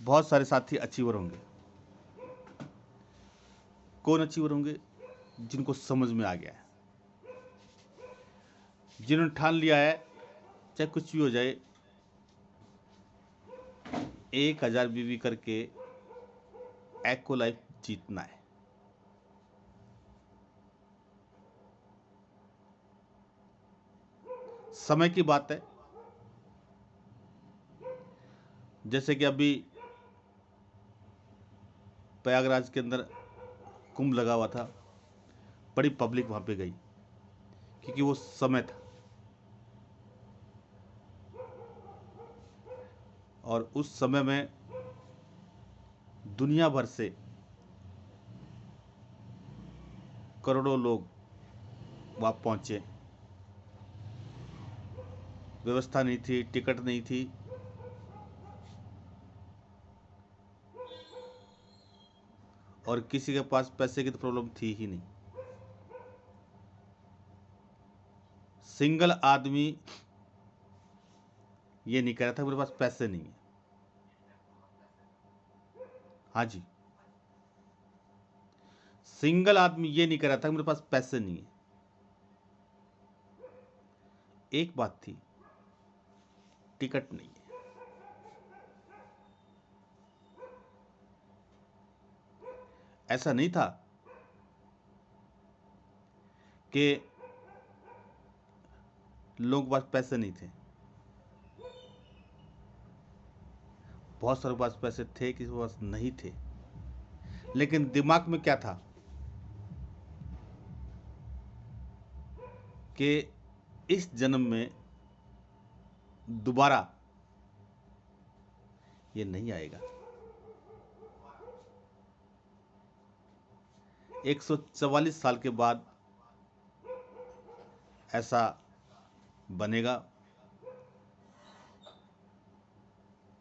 बहुत सारे साथी अचीवर होंगे। कौन अचीवर होंगे? जिनको समझ में आ गया है, जिन्होंने ठान लिया है चाहे कुछ भी हो जाए 1000 बीवी करके एको लाइफ जीतना है। समय की बात है, जैसे कि अभी प्रयागराज के अंदर कुंभ लगा हुआ था, बड़ी पब्लिक वहां पे गई क्योंकि वो समय था, और उस समय में दुनिया भर से करोड़ों लोग वहां पहुंचे। व्यवस्था नहीं थी, टिकट नहीं थी, और किसी के पास पैसे की तो प्रॉब्लम थी ही नहीं। सिंगल आदमी ये नहीं कह रहा था मेरे पास पैसे नहीं है। हाँ जी, सिंगल आदमी ये नहीं कह रहा था मेरे पास पैसे नहीं है। एक बात थी, टिकट नहीं है। ऐसा नहीं था कि लोगों के पास पैसे नहीं थे, बहुत सारे के पास पैसे थे, किसी के पास नहीं थे, लेकिन दिमाग में क्या था कि इस जन्म में दोबारा ये नहीं आएगा। 144 साल के बाद ऐसा बनेगा,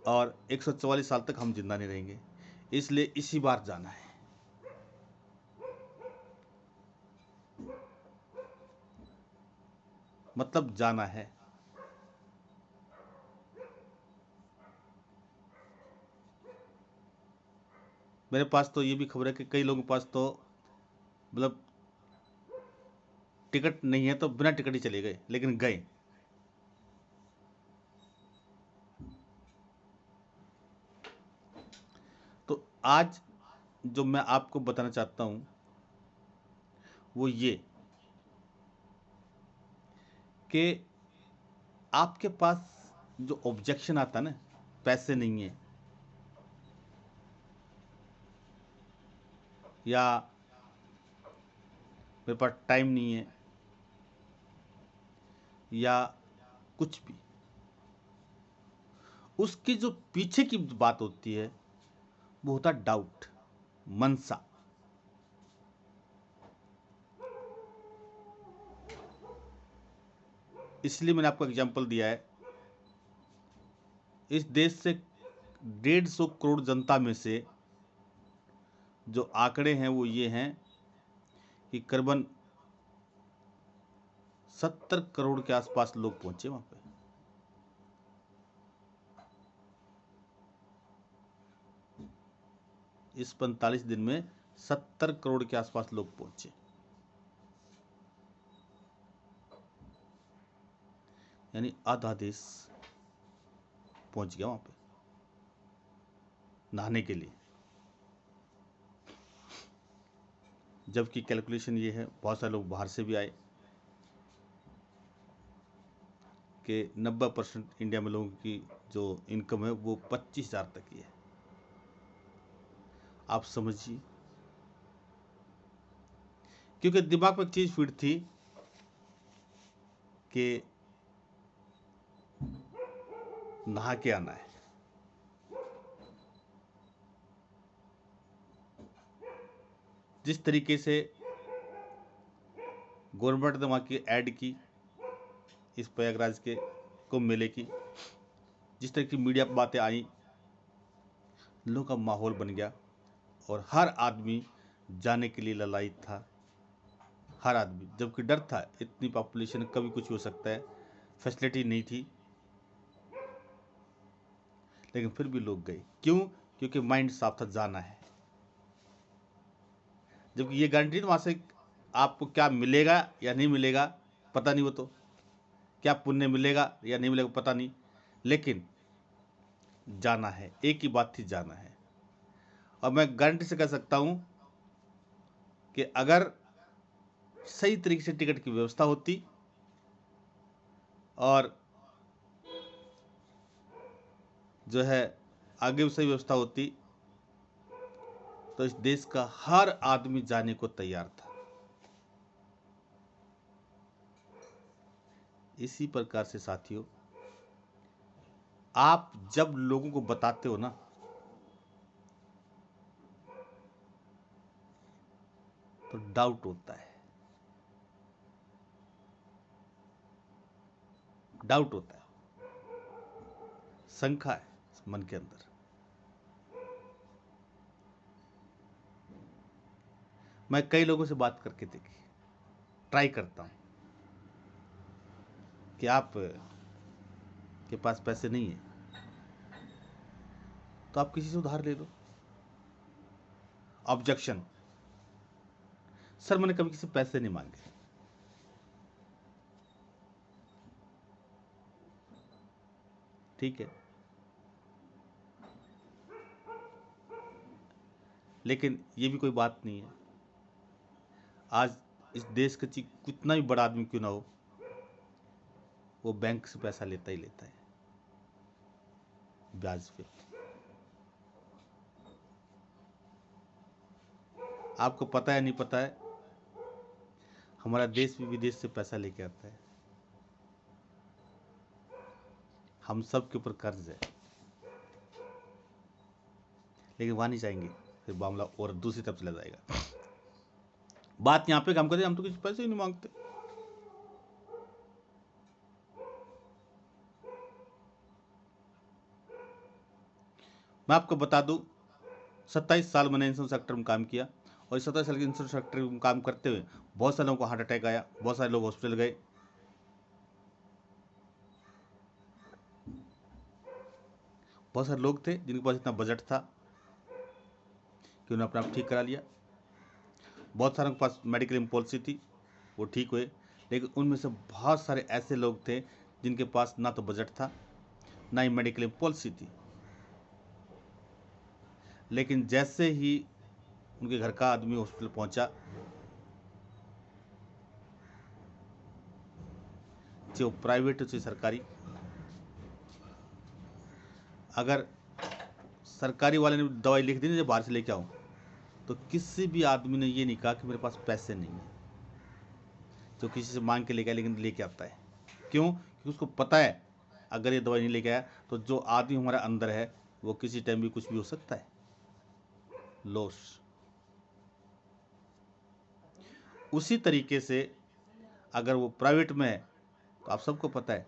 और 144 साल तक हम जिंदा नहीं रहेंगे, इसलिए इसी बार जाना है। मतलब जाना है। मेरे पास तो ये भी खबर है कि कई लोगों के पास तो मतलब टिकट नहीं है तो बिना टिकट ही चले गए, लेकिन गए। तो आज जो मैं आपको बताना चाहता हूं वो ये कि आपके पास जो ऑब्जेक्शन आता है ना, पैसे नहीं है या मेरे पास टाइम नहीं है या कुछ भी, उसकी जो पीछे की बात होती है वो होता है डाउट, मनसा। इसलिए मैंने आपको एग्जांपल दिया है। इस देश से 150 करोड़ जनता में से जो आंकड़े हैं वो ये हैं कि करीबन 70 करोड़ के आसपास लोग पहुंचे वहां पे। इस 45 दिन में 70 करोड़ के आसपास लोग पहुंचे, यानी आधा देश पहुंच गया वहां पे नहाने के लिए। जबकि कैलकुलेशन ये है, बहुत सारे लोग बाहर से भी आए, कि 90% इंडिया में लोगों की जो इनकम है वो 25,000 तक की है। आप समझिए, क्योंकि दिमाग में एक चीज फिट थी कि नहा के आना है। जिस तरीके से गवर्नमेंट ने वहाँ की ऐड की, इस प्रयागराज के कुंभ मेले की, जिस तरह की मीडिया पर बातें आई, लोगों का माहौल बन गया और हर आदमी जाने के लिए ललायित था। हर आदमी, जबकि डर था, इतनी पॉपुलेशन, कभी कुछ हो सकता है, फैसिलिटी नहीं थी, लेकिन फिर भी लोग गए। क्यों? क्योंकि माइंड साफ था, जाना है। जबकि ये गारंटी वहां से आपको क्या मिलेगा या नहीं मिलेगा पता नहीं, वो तो क्या पुण्य मिलेगा या नहीं मिलेगा पता नहीं, लेकिन जाना है। एक ही बात थी, जाना है। और मैं गारंटी से कह सकता हूं कि अगर सही तरीके से टिकट की व्यवस्था होती और जो है आगे भी सही व्यवस्था होती, तो इस देश का हर आदमी जाने को तैयार था। इसी प्रकार से साथियों, आप जब लोगों को बताते हो ना, तो डाउट होता है, डाउट होता है, शंका है मन के अंदर। मैं कई लोगों से बात करके देखी, ट्राई करता हूं कि आप के पास पैसे नहीं है तो आप किसी से उधार ले लो। ऑब्जेक्शन, सर मैंने कभी किसी से पैसे नहीं मांगे। ठीक है, लेकिन ये भी कोई बात नहीं है। आज इस देश का कितना भी बड़ा आदमी क्यों ना हो, वो बैंक से पैसा लेता ही लेता है, ब्याज पे। आपको पता है नहीं पता है, हमारा देश भी विदेश से पैसा लेके आता है। हम सब के ऊपर कर्ज है, लेकिन वहां नहीं जाएंगे, फिर मामला और दूसरी तरफ चला जाएगा। बात यहाँ पे काम करते, हम तो किसी पैसे ही नहीं मांगते। मैं आपको बता दूं, 27 साल मैंने इंश्योरेंस सेक्टर में काम किया, और 27 साल के इंश्योरेंस सेक्टर में काम करते हुए बहुत सारे लोगों को हार्ट अटैक आया, बहुत सारे लोग हॉस्पिटल गए। बहुत सारे लोग थे जिनके पास इतना बजट था कि उन्होंने अपना आप ठीक करा लिया। बहुत सारों के पास मेडिक्लेम पॉलिसी थी, वो ठीक हुए। लेकिन उनमें से बहुत सारे ऐसे लोग थे जिनके पास ना तो बजट था, ना ही मेडिक्लेम पॉलिसी थी। लेकिन जैसे ही उनके घर का आदमी हॉस्पिटल पहुंचा, चाहे वो प्राइवेट हो चाहे सरकारी, अगर सरकारी वाले ने दवाई लिख दी ना, जब बाहर से लेके आऊं, तो किसी भी आदमी ने ये नहीं कहा कि मेरे पास पैसे नहीं है। जो किसी से मांग के लेके आया, लेकिन लेके आता है। क्यों? क्योंकि उसको पता है अगर ये दवाई नहीं लेके आया तो जो आदमी हमारा अंदर है वो किसी टाइम भी कुछ भी हो सकता है, लॉस। उसी तरीके से अगर वो प्राइवेट में है तो आप सबको पता है,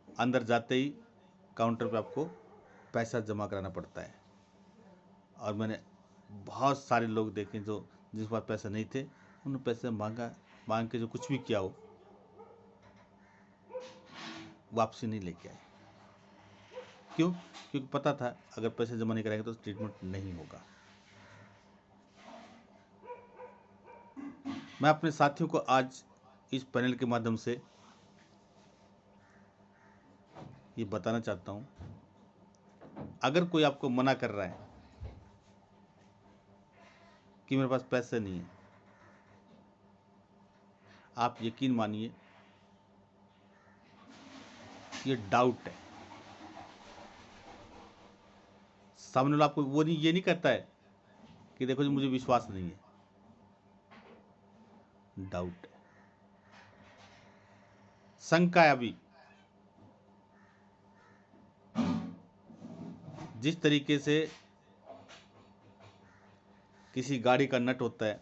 अंदर जाते ही काउंटर पे आपको पैसा जमा कराना पड़ता है। और मैंने बहुत सारे लोग देखे जो जिनके पास पैसे नहीं थे, उन्होंने पैसे मांग के जो कुछ भी किया हो, वापसी नहीं लेके आए। क्यों? क्योंकि पता था अगर पैसे जमा नहीं कराएंगे तो ट्रीटमेंट नहीं होगा। मैं अपने साथियों को आज इस पैनल के माध्यम से ये बताना चाहता हूं, अगर कोई आपको मना कर रहा है कि मेरे पास पैसे नहीं है, आप यकीन मानिए ये डाउट है। सामने वाला आपको वो नहीं, ये नहीं कहता है कि देखो जी मुझे विश्वास नहीं है, डाउट है, शंका है। अभी जिस तरीके से किसी गाड़ी का नट होता है,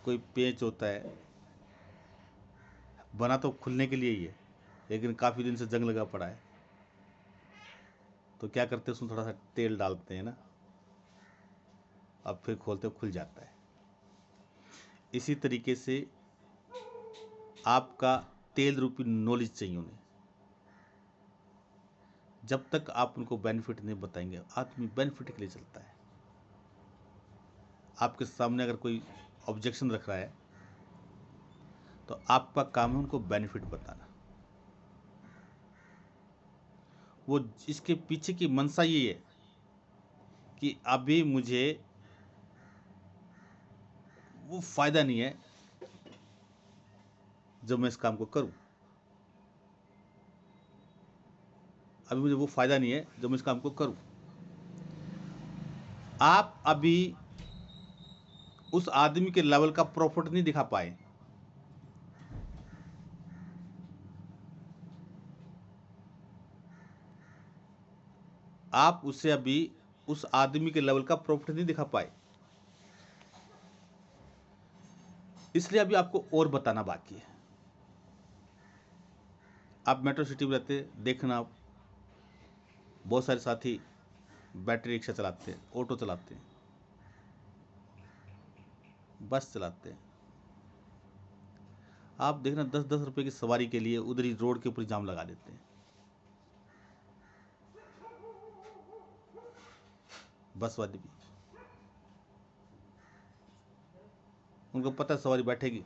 कोई पेंच होता है, बना तो खुलने के लिए ही है, लेकिन काफी दिन से जंग लगा पड़ा है, तो क्या करते हैं उसमें थोड़ा सा तेल डालते हैं ना, अब फिर खोलते खुल जाता है। इसी तरीके से आपका तेल रूपी नॉलेज चाहिए उन्हें, जब तक आप उनको बेनिफिट नहीं बताएंगे, आदमी बेनिफिट के लिए चलता है। आपके सामने अगर कोई ऑब्जेक्शन रख रहा है तो आपका काम है उनको बेनिफिट बताना। वो इसके पीछे की मंशा ये है कि अभी मुझे वो फायदा नहीं है जब मैं इस काम को करूं, अभी मुझे वो फायदा नहीं है जब मैं इस काम को करूं। आप अभी उस आदमी के लेवल का प्रॉफिट नहीं दिखा पाए, आप उसे अभी उस आदमी के लेवल का प्रॉफिट नहीं दिखा पाए, इसलिए अभी आपको और बताना बाकी है। आप मेट्रो सिटी में रहते, देखना बहुत सारे साथी बैटरी रिक्शा चलाते हैं, ऑटो चलाते हैं, बस चलाते हैं। आप देखना 10-10 रुपए की सवारी के लिए उधर ही रोड के ऊपर जाम लगा देते हैं। बस वाले भी, उनको पता है सवारी बैठेगी,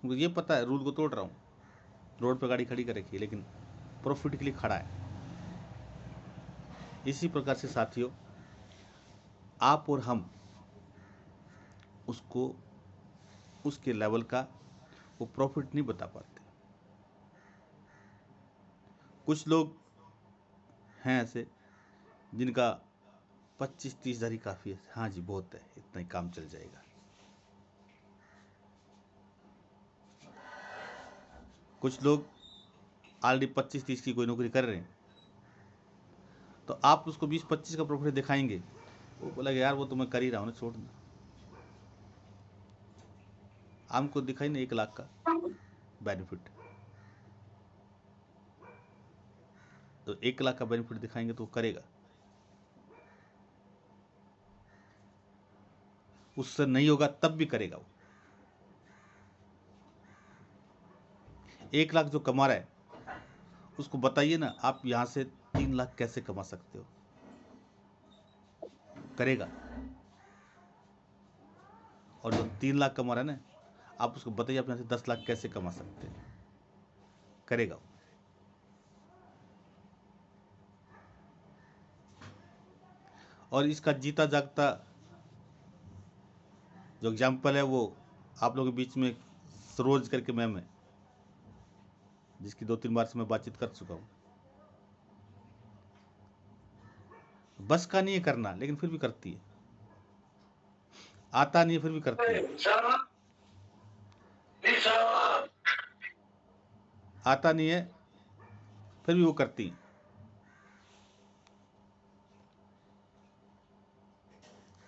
उनको ये पता है रूल को तोड़ रहा हूँ, रोड पर गाड़ी खड़ी कर रखी है, लेकिन प्रॉफिट के लिए खड़ा है। इसी प्रकार से साथियों, आप और हम उसको उसके लेवल का वो प्रॉफिट नहीं बता पाते। कुछ लोग हैं ऐसे जिनका 25-30 हज़ार ही काफ़ी है, हाँ जी बहुत है, इतना ही काम चल जाएगा। कुछ लोग ऑलरेडी 25-30 की कोई नौकरी कर रहे हैं, तो आप उसको 20-25 का प्रॉफिट दिखाएंगे, वो बोलेगा यार वो तो मैं कर ही रहा हूँ ना, छोड़ ना। हमको दिखाई ना 1 लाख का बेनिफिट, तो 1 लाख का बेनिफिट दिखाएंगे तो वो करेगा। उससे नहीं होगा तब भी करेगा वो। 1 लाख जो कमा रहा है उसको बताइए ना आप यहां से 3 लाख कैसे कमा सकते हो, करेगा। और जो 3 लाख कमा रहा है ना, आप उसको बताइए आप यहां से 10 लाख कैसे कमा सकते हैं, करेगा। और इसका जीता जागता जो एग्जाम्पल है वो आप लोगों के बीच में सरोज करके मैम है, जिसकी 2-3 बार से मैं बातचीत कर चुका हूं। बस का नहीं है करना, लेकिन फिर भी करती है। आता नहीं है फिर भी करती है। आता नहीं है फिर भी वो करती है।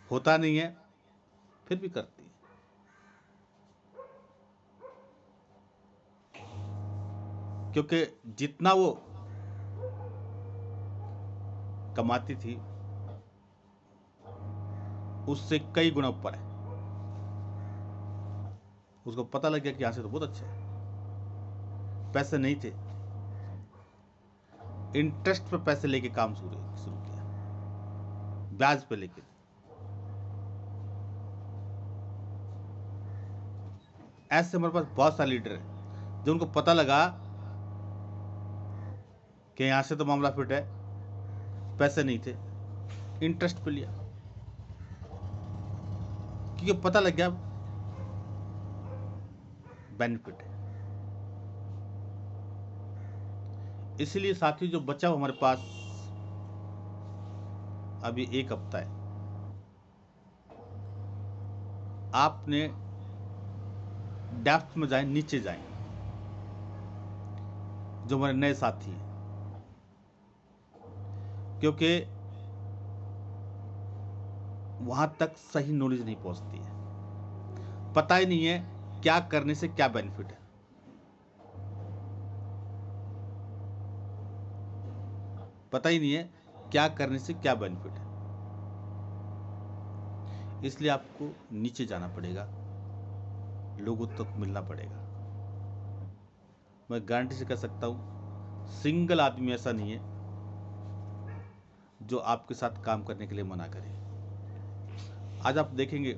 होता नहीं है फिर भी करती है। क्योंकि जितना वो कमाती थी उससे कई गुना ऊपर है। उसको पता लग गया कि यहां से तो बहुत अच्छा है। पैसे नहीं थे, इंटरेस्ट पे पैसे लेके काम शुरू किया, ब्याज पे लेके। ऐसे हमारे पास बहुत सारे लीडर हैं जो उनको पता लगा कि यहां से तो मामला फिट है, पैसे नहीं थे, इंटरेस्ट पे लिया, क्योंकि पता लग गया बेनिफिट है। इसलिए साथियों जो बचा हमारे पास अभी 1 हफ्ता है, आपने डेप्थ में जाएं, नीचे जाएं। जो हमारे नए साथी हैं, क्योंकि वहां तक सही नॉलेज नहीं पहुंचती है, पता ही नहीं है क्या करने से क्या बेनिफिट है। पता ही नहीं है क्या करने से क्या बेनिफिट है। इसलिए आपको नीचे जाना पड़ेगा, लोगों तक मिलना पड़ेगा। मैं गारंटी से कह सकता हूं सिंगल आदमी ऐसा नहीं है जो आपके साथ काम करने के लिए मना करे। आज आप देखेंगे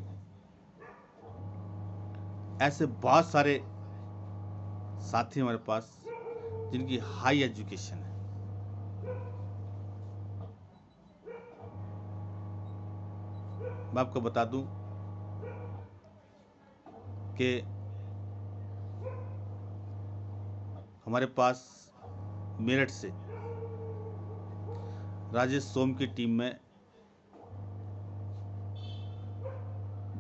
ऐसे बहुत सारे साथी हमारे पास जिनकी हाई एजुकेशन है, मैं आपको बता दूं कि हमारे पास मेरठ से राजेश सोम की टीम में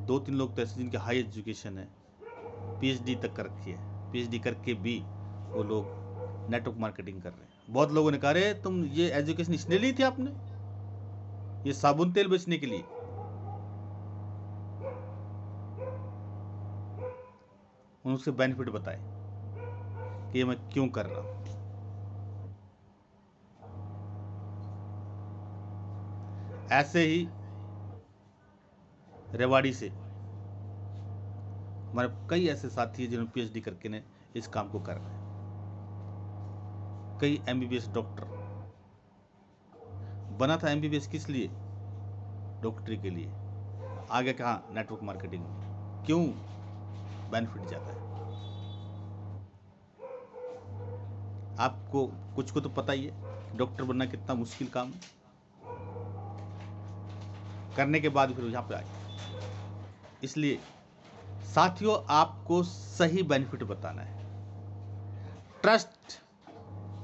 2-3 लोग तो ऐसे जिनकी हाई एजुकेशन है, पीएचडी तक कर रखी है, पीएचडी करके भी वो लोग नेटवर्क मार्केटिंग कर रहे हैं। बहुत लोगों ने कहा रे तुम ये एजुकेशन इसलिए ली थी आपने, ये साबुन तेल बेचने के लिए। उनसे बेनिफिट बताए कि ये मैं क्यों कर रहा हूं। ऐसे ही रेवाड़ी से हमारे कई ऐसे साथी हैं जिन्होंने पीएचडी करके ने इस काम को कर रहे हैं। कई एमबीबीएस डॉक्टर बना था। एमबीबीएस किस लिए? डॉक्टरी के लिए। आगे कहाँ? नेटवर्क मार्केटिंग में। क्यों? बेनिफिट ज़्यादा है। आपको कुछ को तो पता ही है डॉक्टर बनना कितना मुश्किल काम है, करने के बाद फिर यहाँ पे आए। इसलिए साथियों आपको सही बेनिफिट बताना है, ट्रस्ट,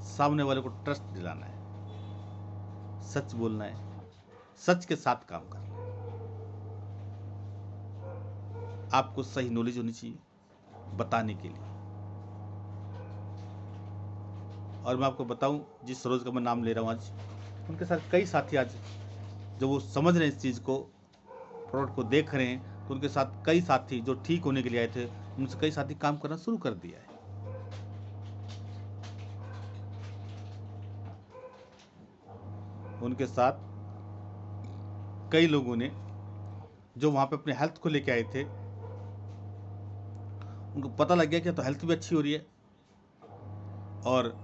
सामने वाले को ट्रस्ट दिलाना है, सच बोलना है, सच के साथ काम करना है। आपको सही नॉलेज होनी चाहिए बताने के लिए। और मैं आपको बताऊं, जिस सरोज का मैं नाम ले रहा हूं आज, उनके साथ कई साथी आज जब वो समझ रहे हैं इस चीज़ को, प्रोडक्ट को देख रहे हैं, तो उनके साथ कई साथी जो ठीक होने के लिए आए थे, उनसे कई साथी काम करना शुरू कर दिया है। उनके साथ कई लोगों ने जो वहां पे अपने हेल्थ को लेके आए थे, उनको पता लग गया कि तो हेल्थ भी अच्छी हो रही है और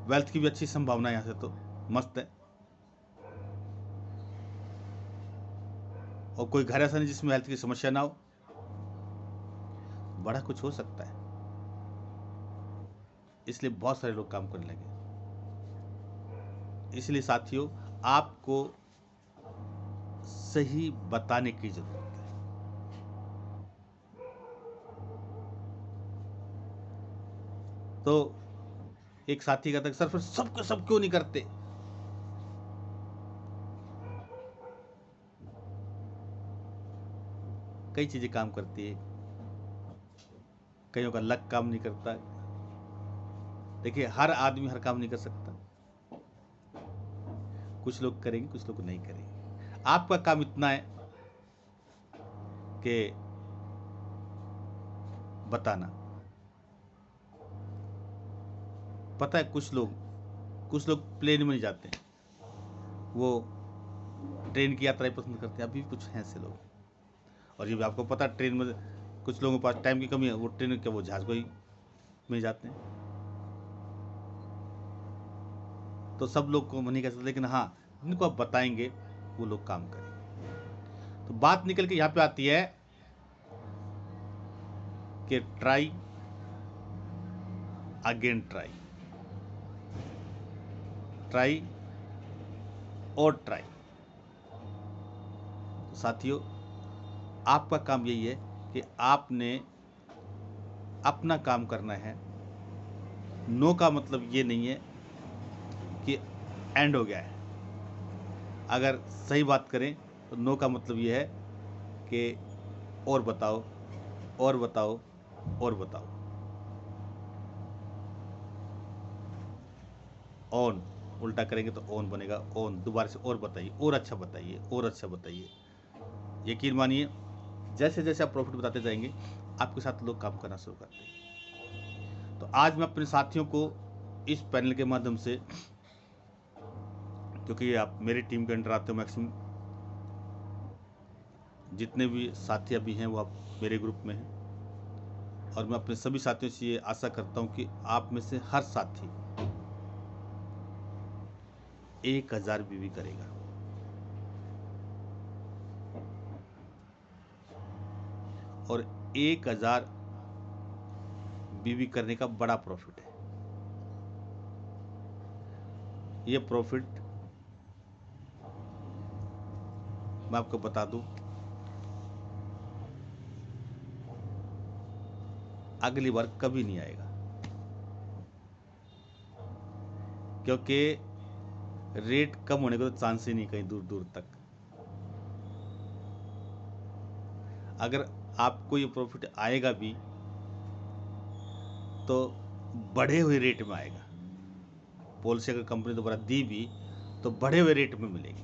वेल्थ की भी अच्छी संभावना है, यहाँ से तो मस्त है। और कोई घर ऐसा नहीं जिसमें हेल्थ की समस्या ना हो, बड़ा कुछ हो सकता है। इसलिए बहुत सारे लोग काम करने लगे। इसलिए साथियों आपको सही बताने की जरूरत है। तो एक साथी कहता है सर फिर सबके सब क्यों नहीं करते? कई चीजें काम करती है, कईयों का लक काम नहीं करता। देखिए हर आदमी हर काम नहीं कर सकता, कुछ लोग करेंगे कुछ लोग नहीं करेंगे। आपका काम इतना है कि बताना। पता है कुछ लोग प्लेन में नहीं जाते, वो ट्रेन की यात्रा पसंद करते हैं। अभी भी कुछ हैं ऐसे लोग। और ये भी आपको पता है ट्रेन में कुछ लोगों के पास टाइम की कमी है, वो ट्रेन के वो जहाज को ही में जाते हैं। तो सब लोग को नहीं कह सकते, लेकिन हाँ जिनको आप बताएंगे वो लोग काम करेंगे। तो बात निकल के यहाँ पे आती है कि ट्राई अगेन ट्राई, ट्राई और ट्राई। तो साथियों आपका काम यही है कि आपने अपना काम करना है। नो का मतलब ये नहीं है कि एंड हो गया है। अगर सही बात करें तो नो का मतलब ये है कि और बताओ और बताओ और बताओ। ऑन उल्टा करेंगे तो ऑन बनेगा, ऑन दोबारा से और बताइए, और अच्छा बताइए, और अच्छा बताइए। यकीन मानिए जैसे जैसे आप प्रॉफिट बताते जाएंगे आपके साथ लोग काम करना शुरू करते हैं। तो आज मैं अपने साथियों को इस पैनल के माध्यम से, क्योंकि आप मेरी टीम के अंडर आते हो, मैक्सिमम जितने भी साथी अभी हैं वो आप मेरे ग्रुप में हैं, और मैं अपने सभी साथियों से ये आशा करता हूं कि आप में से हर साथी 1000 बीवी करेगा। और 1000 बीवी करने का बड़ा प्रॉफिट है। ये प्रॉफिट मैं आपको बता दूं, अगली बार कभी नहीं आएगा, क्योंकि रेट कम होने का तो चांस ही नहीं कहीं दूर दूर तक। अगर आपको ये प्रॉफिट आएगा भी तो बढ़े हुए रेट में आएगा। पॉलिसी अगर कंपनी दोबारा दी भी तो बढ़े हुए रेट में मिलेगी।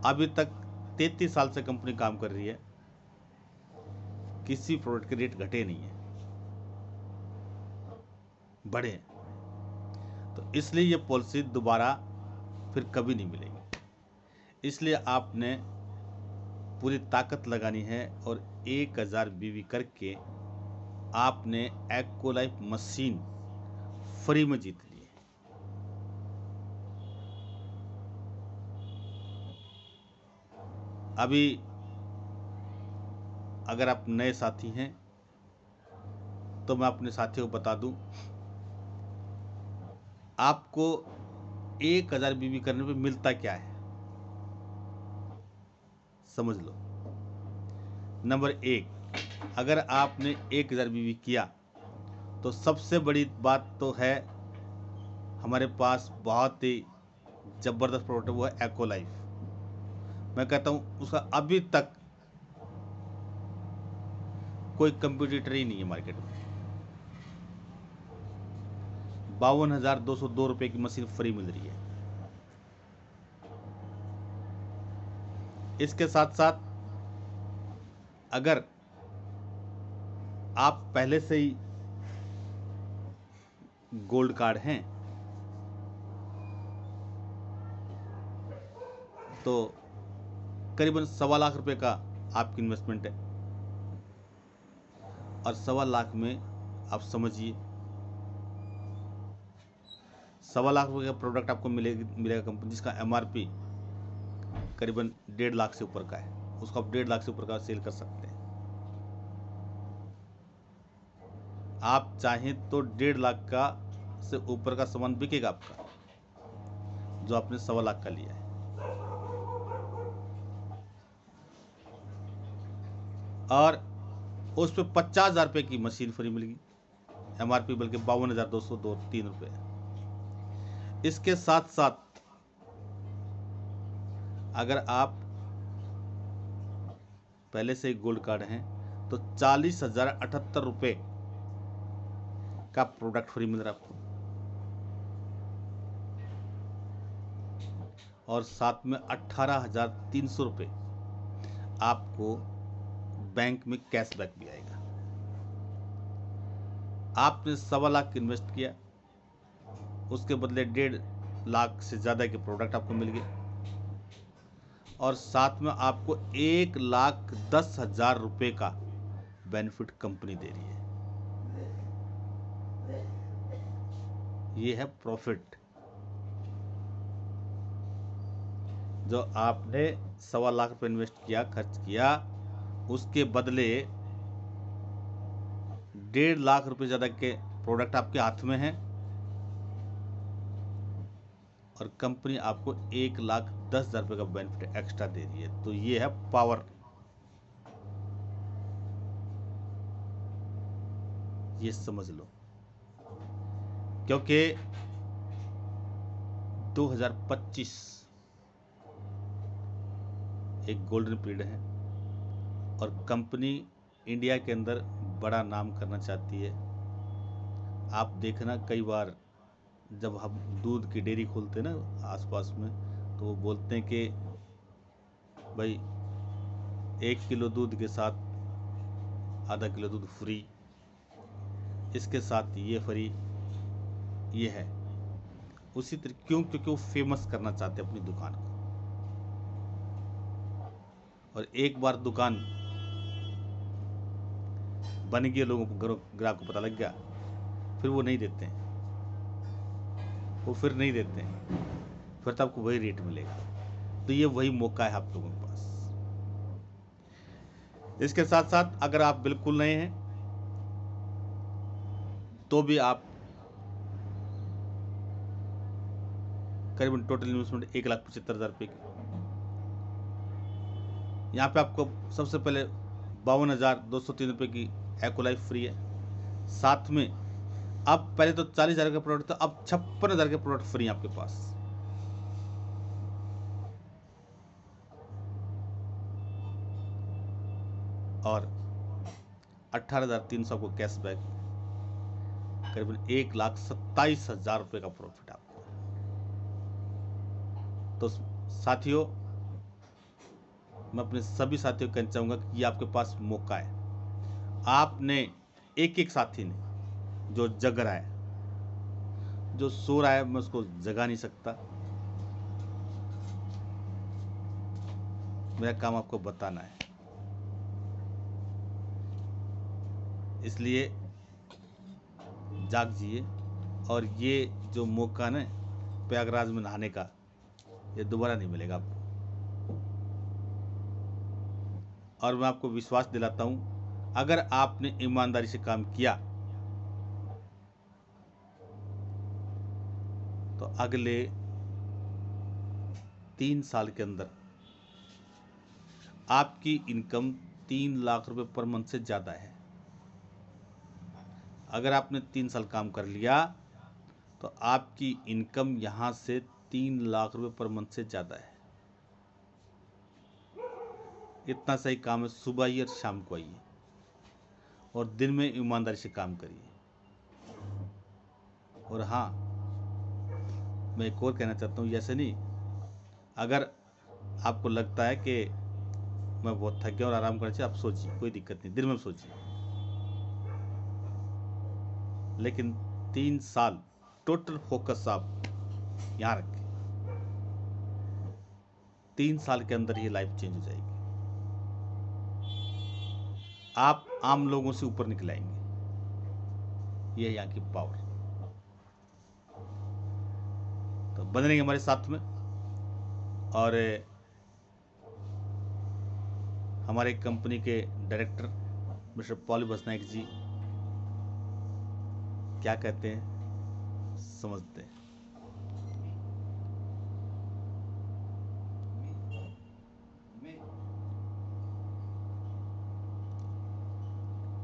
अभी तक 33 साल से कंपनी काम कर रही है, किसी प्रोडक्ट के रेट घटे नहीं है, बढ़े। तो इसलिए ये पॉलिसी दोबारा फिर कभी नहीं मिलेगी। इसलिए आपने पूरी ताकत लगानी है और 1000 बीवी करके आपने एक्वालाइफ मशीन फ्री में जीत ली है। अभी अगर आप नए साथी हैं तो मैं अपने साथियों को बता दूं, आपको 1000 बीवी करने पे मिलता क्या है, समझ लो। नंबर 1, अगर आपने 1000 बीवी किया तो सबसे बड़ी बात तो है, हमारे पास बहुत ही जबरदस्त प्रोडक्ट है, वो है एक्वालाइफ। मैं कहता हूं उसका अभी तक कोई कंपटीटर ही नहीं है मार्केट में। 52,202 रुपए की मशीन फ्री मिल रही है। इसके साथ साथ अगर आप पहले से ही गोल्ड कार्ड हैं तो करीबन 1.25 लाख रुपए का आपकी इन्वेस्टमेंट है। और 1.25 लाख में आप समझिए 1.25 लाख रुपए का प्रोडक्ट आपको मिलेगा कंपनी जिसका MRP करीबन 1.5 लाख से ऊपर का है, उसको आप 1.5 लाख से ऊपर का सेल कर सकते हैं। आप चाहें तो 1.5 लाख का से ऊपर का सामान बिकेगा आपका, जो आपने 1.25 लाख का लिया है। और उस पर 50,000 रुपये की मशीन फ्री मिलेगी, MRP बल्कि 52,203 रुपये। इसके साथ साथ अगर आप पहले से गोल्ड कार्ड हैं तो 40,078 रुपये का प्रोडक्ट फ्री मिल रहा है आपको। और साथ में 18,300 रुपये आपको बैंक में कैशबैक भी आएगा। आपने 1.25 लाख इन्वेस्ट किया, उसके बदले 1.5 लाख से ज़्यादा के प्रोडक्ट आपको मिल गए, और साथ में आपको 1,10,000 रुपये का बेनिफिट कंपनी दे रही है। ये है प्रॉफिट। जो आपने 1.25 लाख रुपये इन्वेस्ट किया, खर्च किया, उसके बदले 1.5 लाख रुपये ज़्यादा के प्रोडक्ट आपके हाथ में हैं और कंपनी आपको 1,10,000 रुपये का बेनिफिट एक्स्ट्रा दे रही है। तो ये है पावर। ये समझ लो, क्योंकि 2025 एक गोल्डन पीरियड है और कंपनी इंडिया के अंदर बड़ा नाम करना चाहती है। आप देखना, कई बार जब हम दूध की डेयरी खोलते हैं ना आसपास में, तो वो बोलते हैं कि भाई 1 किलो दूध के साथ आधा किलो दूध फ्री, इसके साथ ये फ्री, ये है। उसी तरह क्यों? क्योंकि वो फेमस करना चाहते हैं अपनी दुकान को। और एक बार दुकान बन गई, लोगों को, ग्राहक को पता लग गया, फिर वो नहीं देते हैं। वो फिर नहीं देते हैं, फिर तो आपको वही रेट मिलेगा। तो ये वही मौका है आप लोगों के पास। इसके साथ साथ अगर आप बिल्कुल नए हैं तो भी आप करीबन टोटल इन्वेस्टमेंट 1,75,000 रुपये की, यहाँ पे आपको सबसे पहले 52,203 रुपये की एक्वालाइफ फ्री है। साथ में अब पहले तो 40,000 का प्रोडक्ट था, अब 56,000 के प्रोडक्ट फ्री है आपके पास। और 18,300 को कैशबैक, करीबन 1,27,000 रुपये का प्रॉफिट आपको। तो साथियों, मैं अपने सभी साथियों को कहना चाहूँगा कि ये आपके पास मौका है। आपने एक एक साथी ने जो जग रहा है, जो सो रहा है, मैं उसको जगा नहीं सकता। मेरा काम आपको बताना है। इसलिए जाग जिए, और ये जो मौका ना प्रयागराज में नहाने का, ये दोबारा नहीं मिलेगा आपको। और मैं आपको विश्वास दिलाता हूं, अगर आपने ईमानदारी से काम किया तो अगले 3 साल के अंदर आपकी इनकम 3 लाख रुपए पर मंथ से ज़्यादा है। अगर आपने 3 साल काम कर लिया तो आपकी इनकम यहाँ से 3 लाख रुपए पर मंथ से ज़्यादा है। इतना सही काम है। सुबह ही और शाम को आइए और दिन में ईमानदारी से काम करिए। और हाँ, मैं एक और कहना चाहता हूँ, जैसे नहीं, अगर आपको लगता है कि मैं बहुत थक गया और आराम करना चाहिए, आप सोचिए, कोई दिक्कत नहीं, दिन में सोचिए। लेकिन 3 साल टोटल फोकस आप यहाँ रखें। 3 साल के अंदर ही लाइफ चेंज हो जाएगी। आप आम लोगों से ऊपर निकल आएंगे। यह यहाँ की पावर। तो बने रहेंगे हमारे साथ में। और हमारे कंपनी के डायरेक्टर मिस्टर पॉली बसनायक जी क्या कहते हैं, समझते हैं।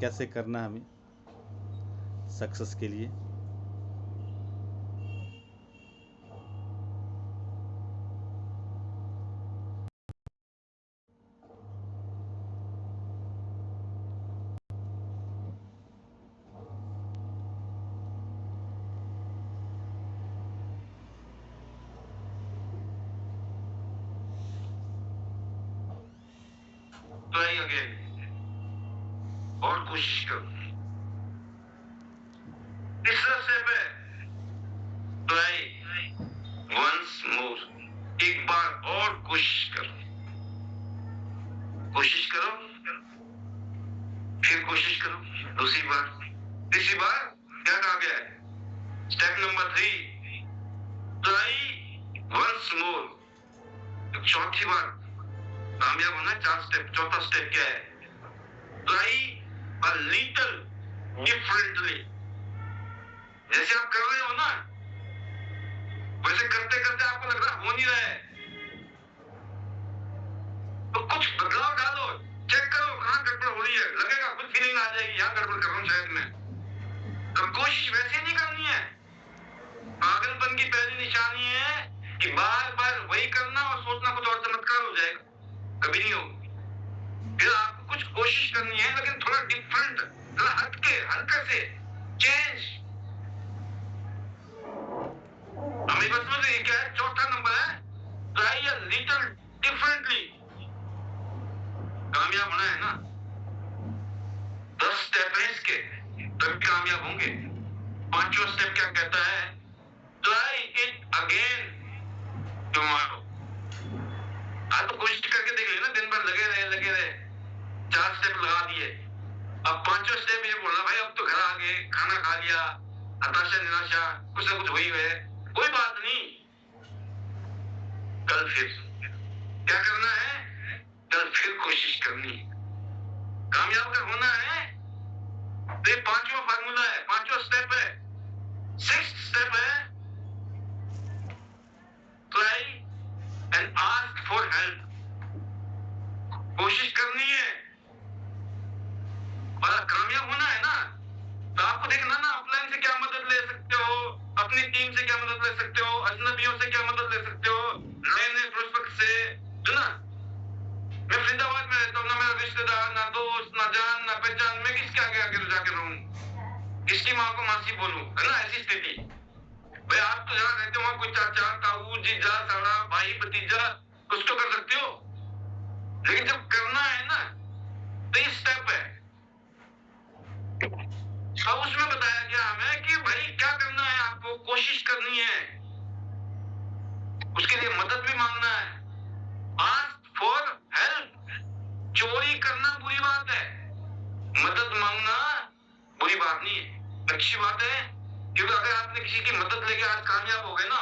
कैसे करना है हमें सक्सेस के लिए। ट्राई अगेन, और कोशिश करो। तीसरा स्टेप है ट्राई वंस मोर, एक बार और कोशिश करो। कोशिश करो, फिर कोशिश करो, दूसरी बार, तीसरी बार। क्या कहा गया है? Step number 3, try once more. चौथी बार कामयाब होना। 4 स्टेप। चौथा स्टेप क्या है? Try a little differently. जैसे आप कर रहे हो ना, वैसे करते करते आपको लग रहा हो नहीं रहा है, तो कुछ बदलाव डालो। चेक करो कहाँ गड़बड़ हो रही है। लगेगा कुछ फीलिंग आ जाएगी, यहाँ गड़बड़ कर रहा हूँ शायद मैं। तो कोशिश वैसे नहीं करनी है। पागलपन की पहली निशानी है कि बार बार वही करना और सोचना कुछ और चमत्कार हो जाएगा। कभी नहीं होगा। फिर आपको कुछ कोशिश करनी है, लेकिन थोड़ा डिफरेंट, थोड़ा हटके, हल्के से चेंज। हमें बस में ये क्या है? चौथा नंबर है ट्राई अ लिटिल डिफरेंटली। कामयाब होना है ना, 10 स्टेप है इसके, तभी कामयाब होंगे। 5वां स्टेप क्या कहता है? Try it again tomorrow. आज तो कोशिश करके देख लेना, दिन भर लगे रहे। 4 स्टेप लगा दिए। अब 5वां स्टेप ये बोलना, भाई अब तो घर आ गए, खाना खा लिया, हताशा निराशा कुछ ना कुछ हुई है, कोई बात नहीं, कल फिर क्या करना है, कल फिर कोशिश करनी है। कामयाब अगर होना है तो ये 5वां फार्मूला है, 5वां स्टेप है, 6th स्टेप है, try and ask for help. कोशिश करनी है और कामयाब होना है ना, तो आपको देखना ना ऑफलाइन से क्या मदद ले सकते हो, अपनी टीम से क्या मदद ले सकते हो, अजनबियों से क्या मदद ले सकते हो, नए प्रोस्पेक्ट से, जो ना मैं फरीदाबाद में रहता हूँ, ना मेरा रिश्तेदार, ना दोस्त, ना जान, ना पहचान, मैं किसके आगे जाके रहूं, किसकी माँ को मासी बोलूं, है ना ऐसी स्थिति। भाई आप तो जहाँ रहते हो वहाँ कोई चाचा, ताऊ, जीजा, साला, भाई, भतीजा कुछ तो कर सकते हो, लेकिन जब करना है ना तो ये स्टेप है। अब उसमें बताया गया हमें कि भाई क्या करना है, आपको कोशिश करनी है, उसके लिए मदद भी मांगना है, आस्क फॉर हेल्प। चोरी करना बुरी बात है, मदद मांगना बुरी बात नहीं है, अच्छी बात है, क्योंकि अगर आपने किसी की मदद लेके आज कामयाब हो गए ना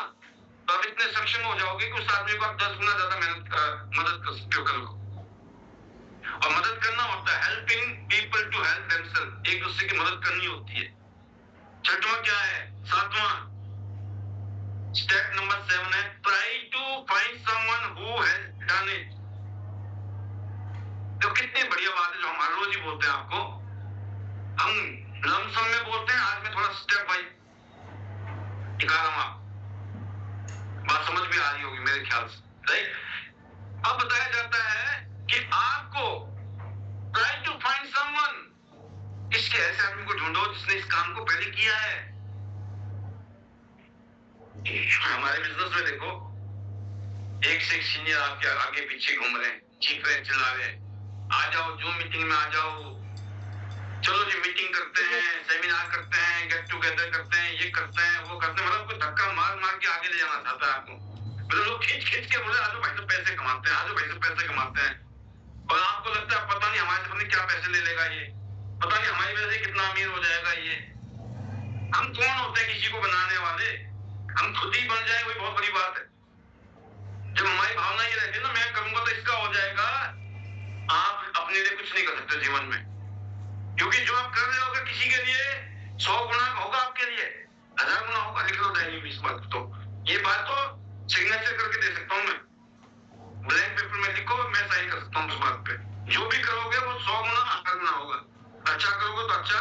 तो आप इतने सक्षम हो जाओगे कि उस आदमी को आप 10 गुना ज्यादा मदद कर सकते हो कल को। और मदद करना होता है helping people to help themselves, एक दूसरे की मदद करनी होती है। छठवां क्या है, 7वां स्टेप नंबर 7 है, try to find someone who has done it. तो कितनी बढ़िया बात है जो हम हर रोज ही बोलते हैं आपको, हम लमसम में बोलते हैं, आज मैं थोड़ा स्टेप बाय दिखा रहा हूं, बात समझ में आ रही होगी मेरे ख्याल से, राइट। अब बताया जाता है कि आपको ट्राई टू फाइंड समवन, इसके ऐसे आदमी को ढूंढो जिसने इस काम को पहले किया है। हमारे बिजनेस में देखो, एक से एक सीनियर आपके आगे पीछे घूम रहे हैं, चीख रहे, चिल्ला रहे, आ जाओ जूम मीटिंग में आ जाओ, चलो जी मीटिंग करते हैं, सेमिनार करते हैं, गेट टुगेदर करते हैं, ये करते हैं, वो करते हैं, मतलब कोई धक्का मार मार के आगे ले जाना चाहता है आपको, मतलब लोग खींच खींच के बोले आजो भाई से पैसे कमाते हैं, आजो भाई से पैसे कमाते हैं, और आपको लगता है पता नहीं हमारे से क्या पैसे ले लेगा ये, पता नहीं हमारी वजह से कितना अमीर हो जाएगा ये। हम कौन होते हैं किसी को बनाने वाले, हम खुद ही बन जाए वही बहुत बड़ी बात है। जब हमारी भावना ये रहती है ना मैं करूंगा तो इसका हो जाएगा, आप अपने लिए कुछ नहीं कर सकते जीवन में, क्योंकि जो आप कर रहे होगे किसी के लिए 100 गुना होगा, आपके लिए 1000 गुना होगा। लिख लो डायरी में इस बात तो, ये बात तो सिग्नेचर करके दे सकता हूँ मैं, ब्लैंक पेपर में लिखो, मैं साइन कर सकता हूँ उस बात पे। जो भी करोगे वो 100 गुना 1000 गुना होगा। अच्छा करोगे तो अच्छा,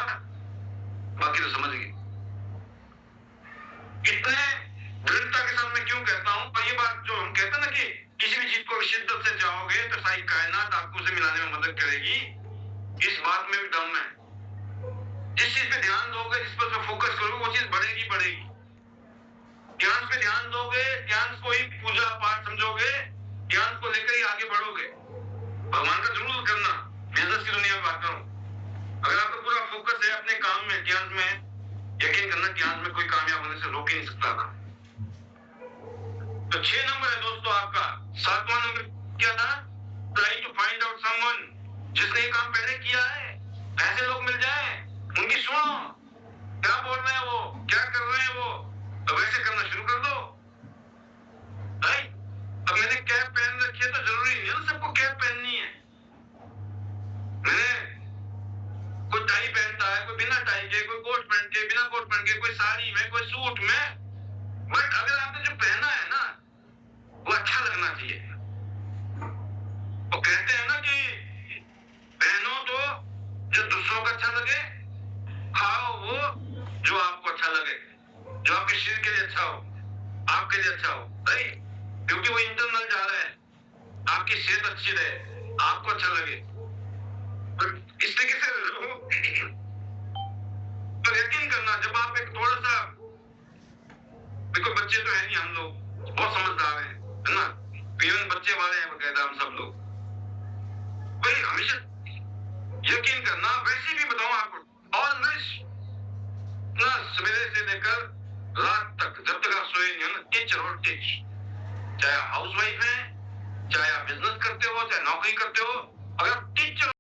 बाकी तो समझ गए। इतने दृढ़ता के साथ मैं क्यों कहता हूँ, और ये बात जो हम कहते हैं ना कि किसी भी चीज को शिद्दत से चाहोगे तो सारी कायनात आपको उसे मिलाने में मदद करेगी, इस बात में भी दम है। जिस चीज पे ध्यान दोगे, जिस पर फोकस करोगे, वो चीज बढ़ेगी बढ़ेगी। ज्ञान पे ध्यान दोगे, ज्ञान को ही पूजा पाठ समझोगे, ज्ञान को लेकर ही आगे बढ़ोगे। भगवान का जरूर करना, बिजनेस की दुनिया में बात करूं, अगर आपका पूरा फोकस है अपने काम में, ज्ञान में, यकीन करना ज्ञान में कोई कामयाब होने से रोक ही नहीं सकता था। तो 6 नंबर है दोस्तों आपका। 7वां नंबर क्या था, try to find out someone, जिसने ये काम पहले किया है। ऐसे लोग मिल जाए, उनकी सुनो, क्या बोल रहे हैं वो, क्या कर रहे हैं वो, तो वैसे करना शुरू कर दो। राइट, अब मैंने कैप पहन रखी है तो जरूरी नहीं है सबको कैप पहननी है। मैंने कोई टाई पहनता है, कोई बिना टाई के, कोई कोट पहन के, बिना कोट पहन के, कोई साड़ी में, कोई सूट में, बट अगर आपने जो पहना है ना वो अच्छा लगना चाहिए। वो कहते हैं ना कि पहनो तो जो दूसरों को अच्छा लगे, खाओ वो जो आपको अच्छा लगे, जो आपके शरीर के लिए अच्छा हो, आपके लिए अच्छा हो, राइट, क्योंकि वो इंटरनल जा रहा है, आपकी सेहत अच्छी रहे, आपको अच्छा लगे, तो इस तरीके से तो यकीन करना, जब आप एक थोड़ा सा, देखो बच्चे तो है नहीं, हम लोग बहुत समझदार हैं, है ना, इवन बच्चे वाले हैं बकायदा हम सब लोग। भाई हमेशा यकीन करना, वैसे भी बताऊं आपको, ऑलवेज ना सवेरे से लेकर रात तक, जब तक आप सोए नहीं हो ना, टीच और टीच, चाहे हाउस वाइफ है, चाहे आप बिजनेस करते हो, चाहे नौकरी करते हो, अगर टीचर